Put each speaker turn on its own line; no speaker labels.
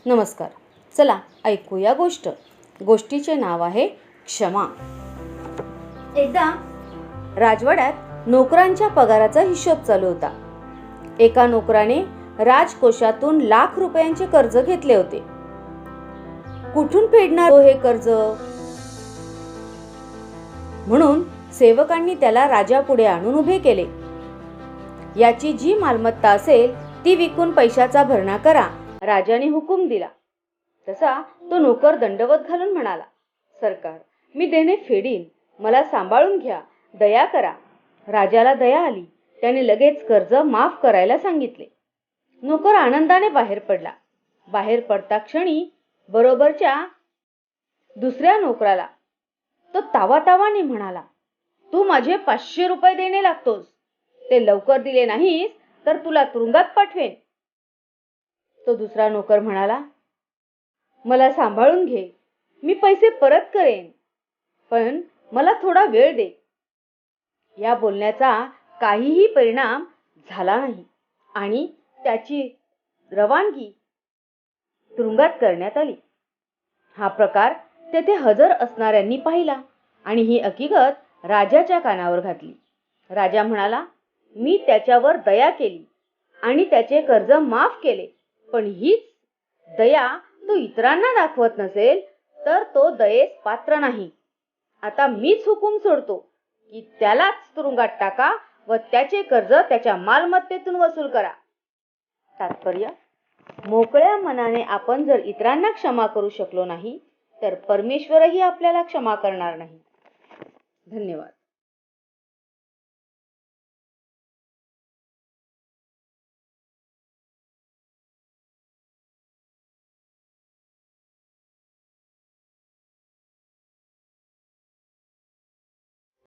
नमस्कार. चला ऐकूया गोष्ट. गोष्टीचे नाव आहे क्षमा. एकदा राजवाड्यात नोकरांच्या पगाराचा हिशोब चालू होता. एका नोकराने राजकोषातून लाख रुपयांचे कर्ज घेतले होते. कुठून फेडणार हे कर्ज म्हणून सेवकांनी त्याला राजापुढे आणून उभे केले. याची जी मालमत्ता असेल ती विकून पैशाचा भरणा करा, राजाने हुकूम दिला. तसा तो नोकर दंडवत घालून म्हणाला, सरकार, मी देणे फेडीन, मला सांभाळून घ्या, दया करा. राजाला दया आली. त्याने लगेच कर्ज माफ करायला सांगितले. नोकर आनंदाने बाहेर पडला. बाहेर पडता क्षणी बरोबरच्या दुसऱ्या नोकराला तो तावातावाने म्हणाला, तू माझे 500 रुपये देणे लागतोस. ते लवकर दिले नाहीस तर तुला तुरुंगात पाठवेन. तो दुसरा नोकर म्हणाला, मला सांभाळून घे, मी पैसे परत करेन, पण मला थोडा वेळ दे. या बोलण्याचा काहीही परिणाम झाला नाही आणि त्याची रवानगी तुरुंगात करण्यात आली. हा प्रकार तेथे हजर असणाऱ्यांनी पाहिला आणि ही हकीकत राजाच्या कानावर घातली. राजा म्हणाला, मी त्याच्यावर दया केली आणि त्याचे कर्ज माफ केले, पण हीच दया तो इतरांना दाखवत नसेल तर तो दयेस पात्र नाही. आता मीच हुकूम सोडतो की त्यालाच तुरुंगात टाका व त्याचे कर्ज त्याच्या मालमत्तेतून वसूल करा. तात्पर्य, मोकळ्या मनाने आपण जर इतरांना क्षमा करू शकलो नाही तर परमेश्वरही आपल्याला क्षमा करणार नाही. धन्यवाद.